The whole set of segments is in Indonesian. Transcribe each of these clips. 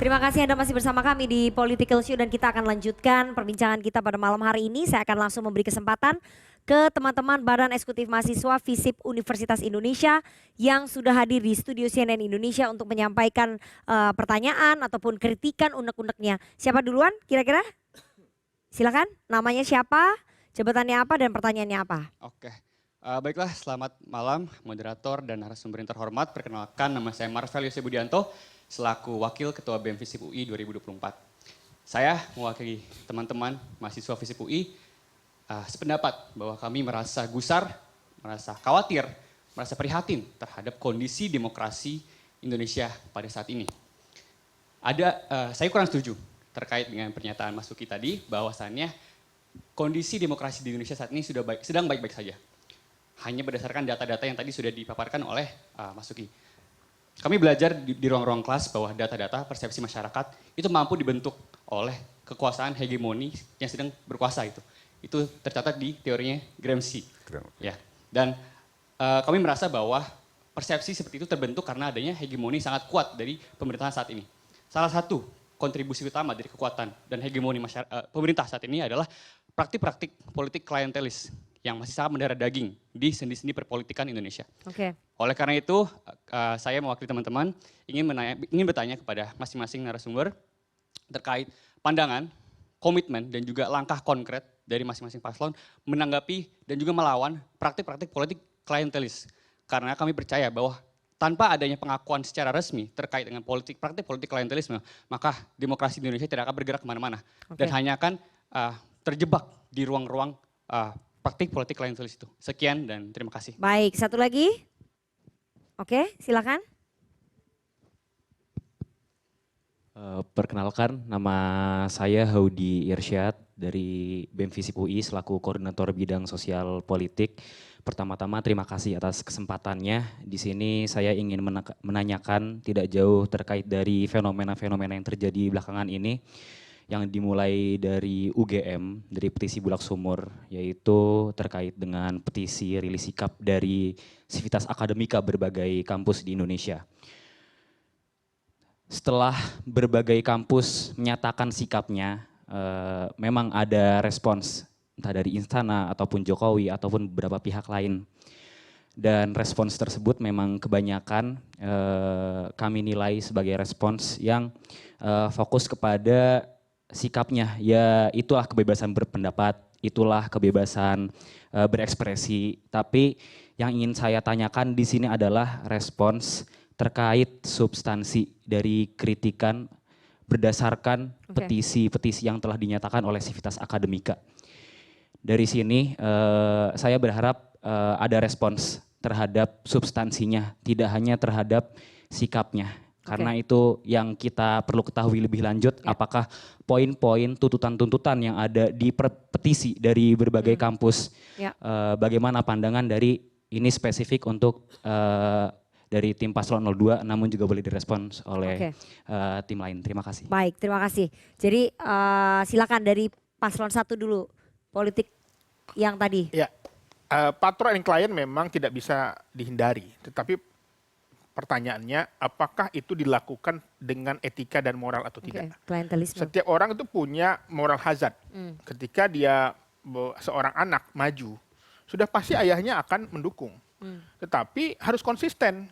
Terima kasih Anda masih bersama kami di Political Show dan kita akan lanjutkan perbincangan kita pada malam hari ini. Saya akan langsung memberi kesempatan ke teman-teman Badan Eksekutif Mahasiswa FISIP Universitas Indonesia yang sudah hadir di studio CNN Indonesia untuk menyampaikan pertanyaan ataupun kritikan unek-uneknya. Siapa duluan kira-kira? Silakan, namanya siapa, jabatannya apa dan pertanyaannya apa? Oke, baiklah selamat malam moderator dan narasumber yang terhormat. Perkenalkan nama saya Marvel Yose Budianto selaku Wakil Ketua BEM FISIP UI 2024. Saya mewakili teman-teman mahasiswa FISIP UI sependapat bahwa kami merasa gusar, merasa khawatir, merasa prihatin terhadap kondisi demokrasi Indonesia pada saat ini. Saya kurang setuju terkait dengan pernyataan Mas Uki tadi bahwasannya kondisi demokrasi di Indonesia saat ini sedang baik-baik saja. Hanya berdasarkan data-data yang tadi sudah dipaparkan oleh Mas Uki. Kami belajar di ruang-ruang kelas bahwa data-data persepsi masyarakat itu mampu dibentuk oleh kekuasaan hegemoni yang sedang berkuasa itu. Itu tercatat di teorinya Gramsci. Ya. Dan kami merasa bahwa persepsi seperti itu terbentuk karena adanya hegemoni sangat kuat dari pemerintahan saat ini. Salah satu kontribusi utama dari kekuatan dan hegemoni pemerintah saat ini adalah praktik-praktik politik klientelis yang masih sangat mendarah daging di sendi-sendi perpolitikan Indonesia. Oke. Oleh karena itu, saya mewakili teman-teman ingin bertanya kepada masing-masing narasumber terkait pandangan, komitmen dan juga langkah konkret dari masing-masing paslon menanggapi dan juga melawan praktik-praktik politik klientelis. Karena kami percaya bahwa tanpa adanya pengakuan secara resmi terkait dengan praktik politik klientelisme, maka demokrasi di Indonesia tidak akan bergerak kemana-mana. Dan hanya akan terjebak di ruang-ruang praktik politik klientelis itu. Sekian dan terima kasih. Baik, satu lagi. Oke, silakan. Perkenalkan, nama saya Haudi Irsyad dari BEM FISIP UI selaku Koordinator Bidang Sosial Politik. Pertama-tama terima kasih atas kesempatannya. Di sini saya ingin menanyakan tidak jauh terkait dari fenomena-fenomena yang terjadi belakangan ini. Yang dimulai dari UGM, dari petisi Bulak Sumur, yaitu terkait dengan petisi rilis sikap dari Sivitas Akademika berbagai kampus di Indonesia. Setelah berbagai kampus menyatakan sikapnya, memang ada respons entah dari Istana ataupun Jokowi ataupun beberapa pihak lain. Dan respons tersebut memang kebanyakan kami nilai sebagai respons yang fokus kepada sikapnya, ya itulah kebebasan berpendapat, itulah kebebasan berekspresi. Tapi yang ingin saya tanyakan di sini adalah respons terkait substansi dari kritikan berdasarkan petisi-petisi yang telah dinyatakan oleh Sivitas Akademika. Dari sini saya berharap ada respons terhadap substansinya, tidak hanya terhadap sikapnya. Karena itu yang kita perlu ketahui lebih lanjut, apakah poin-poin tuntutan-tuntutan yang ada di petisi dari berbagai kampus, bagaimana pandangan dari ini spesifik untuk dari tim Paslon 02, namun juga boleh direspons oleh tim lain. Terima kasih. Baik, terima kasih. Jadi silakan dari Paslon 1 dulu, politik yang tadi. Ya, patron dan klien memang tidak bisa dihindari, tetapi pertanyaannya, apakah itu dilakukan dengan etika dan moral atau tidak? Klientelisme. Setiap orang itu punya moral hazard. Ketika dia seorang anak maju, sudah pasti ayahnya akan mendukung. Tetapi harus konsisten.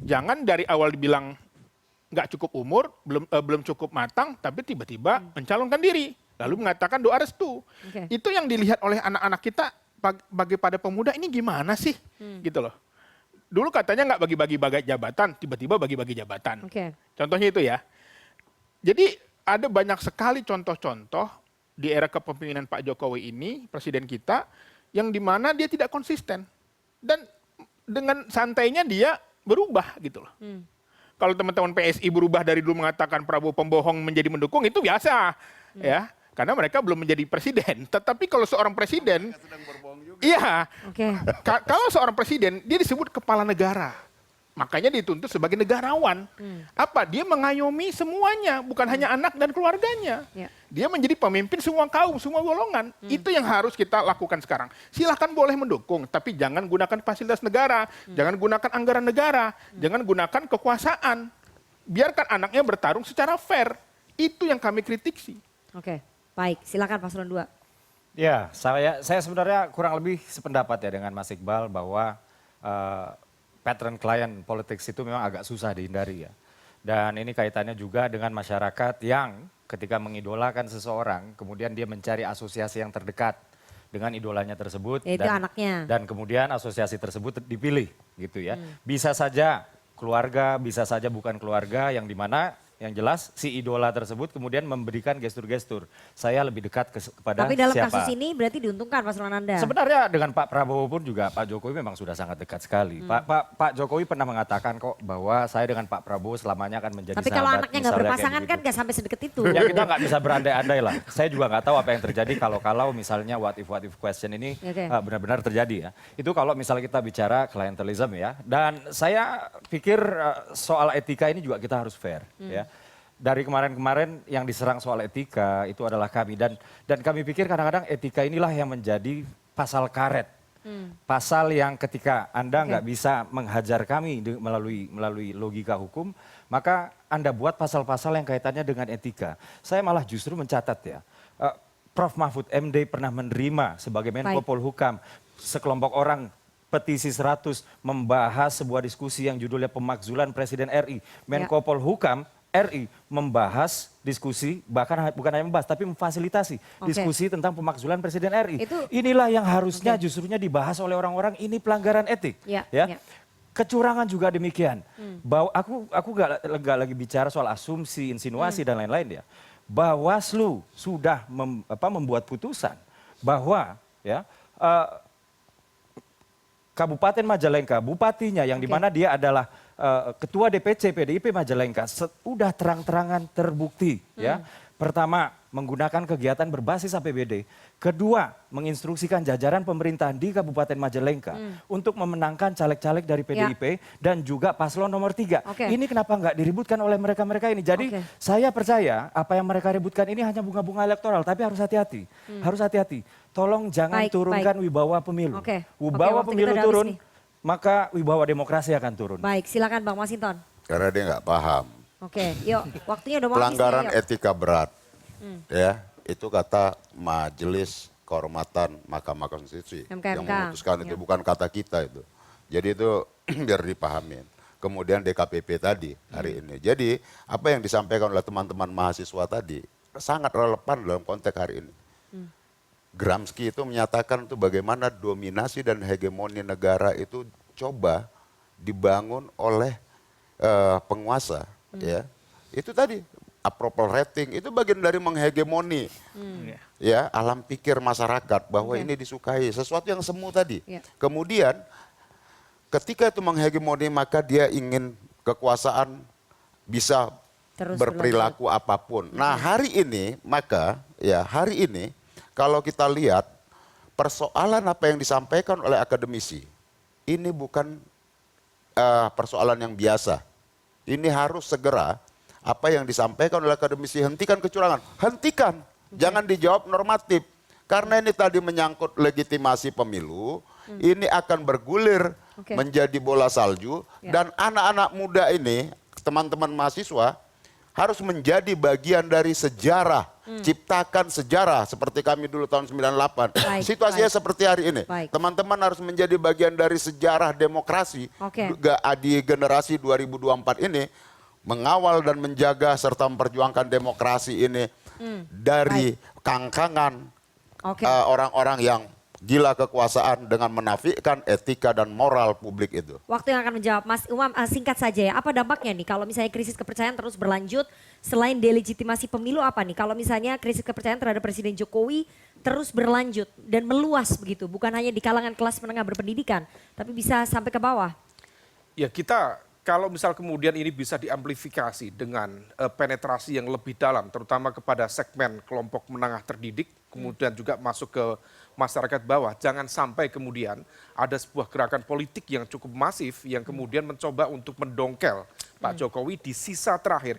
Jangan dari awal dibilang nggak cukup umur, belum cukup matang, tapi tiba-tiba mencalonkan diri. Lalu mengatakan doa restu. Itu yang dilihat oleh anak-anak kita bagi pada pemuda, ini gimana sih? Gitu loh. Dulu katanya nggak bagi-bagi jabatan, tiba-tiba bagi-bagi jabatan. Contohnya itu ya. Jadi ada banyak sekali contoh-contoh di era kepemimpinan Pak Jokowi ini, presiden kita, yang dimana dia tidak konsisten. Dan dengan santainya dia berubah gitu loh. Kalau teman-teman PSI berubah dari dulu mengatakan Prabowo pembohong menjadi mendukung, itu biasa. Ya, karena mereka belum menjadi presiden. Tetapi kalau seorang presiden, kalau seorang presiden dia disebut kepala negara, makanya dituntut sebagai negarawan. Apa? Dia mengayomi semuanya, bukan hanya anak dan keluarganya. Dia menjadi pemimpin semua kaum, semua golongan. Itu yang harus kita lakukan sekarang. Silahkan boleh mendukung, tapi jangan gunakan fasilitas negara, jangan gunakan anggaran negara, jangan gunakan kekuasaan. biarkan anaknya bertarung secara fair. Itu yang kami kritisi. Oke, baik. Silakan Paslon 2. Ya, saya sebenarnya kurang lebih sependapat ya dengan Mas Iqbal bahwa pattern client politics itu memang agak susah dihindari ya. Dan ini kaitannya juga dengan masyarakat yang ketika mengidolakan seseorang, kemudian dia mencari asosiasi yang terdekat dengan idolanya tersebut. Yaitu anaknya. Dan kemudian asosiasi tersebut dipilih gitu ya. Bisa saja keluarga, bisa saja bukan keluarga, yang dimana yang jelas si idola tersebut kemudian memberikan gestur-gestur. Saya lebih dekat kepada Tapi dalam siapa. kasus ini berarti diuntungkan Paslon Anda. Sebenarnya dengan Pak Prabowo pun juga Pak Jokowi memang sudah sangat dekat sekali. Pak Jokowi pernah mengatakan kok bahwa saya dengan Pak Prabowo selamanya akan menjadi Tapi sahabat. kalau anaknya nggak misalnya kayak berpasangan kan begitu. nggak sampai sedekat itu. Ya kita nggak bisa berandai-andai lah. Saya juga nggak tahu apa yang terjadi kalau misalnya what if question ini Oke. benar-benar terjadi ya. Itu kalau misalnya kita bicara clientelism ya. Dan saya pikir soal etika ini juga kita harus fair ya. Dari kemarin-kemarin yang diserang soal etika itu adalah kami dan kami pikir kadang-kadang etika inilah yang menjadi pasal karet. Pasal yang ketika Anda nggak bisa menghajar kami melalui logika hukum, maka Anda buat pasal-pasal yang kaitannya dengan etika. Saya malah justru mencatat ya, Prof. Mahfud MD pernah menerima sebagai Menko Polhukam sekelompok orang petisi 100 membahas sebuah diskusi yang judulnya pemakzulan Presiden RI. Menko Polhukam RI membahas diskusi, bahkan bukan hanya membahas, tapi memfasilitasi diskusi tentang pemakzulan Presiden RI. Inilah yang harusnya justrunya dibahas oleh orang-orang, ini pelanggaran etik. Kecurangan juga demikian. Bahwa aku gak lagi bicara soal asumsi, insinuasi dan lain-lain ya. Bawaslu sudah membuat putusan bahwa ya Kabupaten Majalengka, bupatinya yang dimana dia adalah Ketua DPC PDIP Majalengka sudah terang-terangan terbukti ya. Pertama, menggunakan kegiatan berbasis APBD. Kedua, menginstruksikan jajaran pemerintahan di Kabupaten Majalengka untuk memenangkan caleg-caleg dari PDIP dan juga paslon nomor 3. Ini kenapa nggak diributkan oleh mereka-mereka ini? Jadi saya percaya apa yang mereka ributkan ini hanya bunga-bunga elektoral, tapi harus hati-hati. Harus hati-hati. Tolong jangan turunkan wibawa pemilu. Wibawa pemilu turun, maka wibawa demokrasi akan turun. Baik, silakan Bang Masinton. Karena dia nggak paham. Oke, yuk waktunya udah mau habis nih, Pelanggaran yuk. etika berat, ya itu kata Majelis Kehormatan Mahkamah Konstitusi yang memutuskan itu, bukan kata kita itu. Jadi itu biar dipahamin. Kemudian DKPP tadi hari ini. Jadi apa yang disampaikan oleh teman-teman mahasiswa tadi sangat relevan dalam konteks hari ini. Gramsci itu menyatakan itu bagaimana dominasi dan hegemoni negara itu coba dibangun oleh penguasa, ya. Itu tadi approval rating itu bagian dari menghegemoni ya alam pikir masyarakat bahwa ini disukai, sesuatu yang semu tadi. Kemudian ketika itu menghegemoni maka dia ingin kekuasaan bisa berperilaku apapun. Nah, hari ini maka ya hari ini kalau kita lihat persoalan apa yang disampaikan oleh akademisi, ini bukan persoalan yang biasa. Ini harus segera apa yang disampaikan oleh akademisi, hentikan kecurangan, hentikan, jangan dijawab normatif. Karena ini tadi menyangkut legitimasi pemilu, ini akan bergulir menjadi bola salju, dan anak-anak muda ini, teman-teman mahasiswa, harus menjadi bagian dari sejarah, ciptakan sejarah seperti kami dulu tahun 98. Situasinya seperti hari ini. Teman-teman harus menjadi bagian dari sejarah demokrasi di generasi 2024 ini, mengawal dan menjaga serta memperjuangkan demokrasi ini dari kangkangan orang-orang yang gila kekuasaan dengan menafikan etika dan moral publik itu. Waktu yang akan menjawab, Mas Umam, singkat saja ya, apa dampaknya nih kalau misalnya krisis kepercayaan terus berlanjut, selain delegitimasi pemilu apa nih? Kalau misalnya krisis kepercayaan terhadap Presiden Jokowi terus berlanjut dan meluas begitu, bukan hanya di kalangan kelas menengah berpendidikan, tapi bisa sampai ke bawah. Ya kita, kalau misal kemudian ini bisa diamplifikasi dengan penetrasi yang lebih dalam, terutama kepada segmen kelompok menengah terdidik, kemudian juga masuk ke masyarakat bawah, jangan sampai kemudian ada sebuah gerakan politik yang cukup masif yang kemudian mencoba untuk mendongkel Pak Jokowi di sisa terakhir.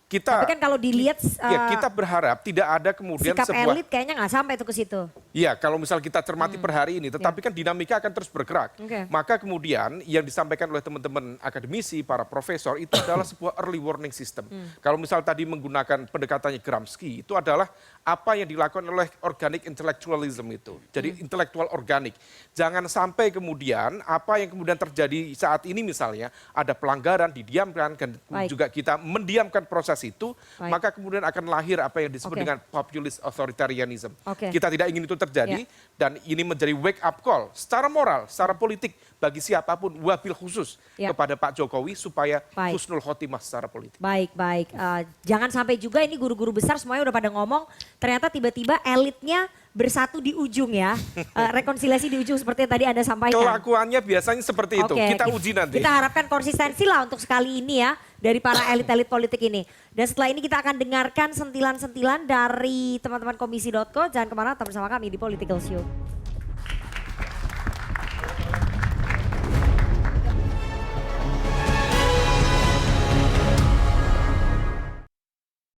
kita Tapi kan kalau dilihat ya kita berharap tidak ada kemudian sikap sebuah elit kayaknya nggak sampai tuh ke situ. Iya, kalau misal kita cermati per hari ini, tetapi kan dinamika akan terus bergerak. Oke. Maka kemudian yang disampaikan oleh teman-teman akademisi, para profesor, itu adalah sebuah early warning system. Kalau misal tadi menggunakan pendekatannya Gramsci, itu adalah apa yang dilakukan oleh organic intellectualism itu. Jadi intelektual organik. Jangan sampai kemudian apa yang kemudian terjadi saat ini misalnya, ada pelanggaran, didiamkan, dan Baik. juga kita mendiamkan proses itu, Baik. maka kemudian akan lahir apa yang disebut Oke. dengan populist authoritarianism. Oke. Kita tidak ingin itu terjadi Ya. dan ini menjadi wake up call secara moral, secara politik bagi siapapun, wabil khusus Ya. kepada Pak Jokowi supaya Baik. husnul khotimah secara politik. Baik. Jangan sampai juga ini guru-guru besar semuanya udah pada ngomong, ternyata tiba-tiba elitnya bersatu di ujung ya. Rekonsiliasi di ujung seperti yang tadi Anda sampaikan. Kelakuannya biasanya seperti itu. Oke, Kita uji nanti. Kita harapkan konsistensi lah untuk sekali ini ya dari para elit-elit politik ini. Dan setelah ini kita akan dengarkan sentilan-sentilan dari teman-teman komisi.co. Jangan kemana, tetap bersama kami di Political Show.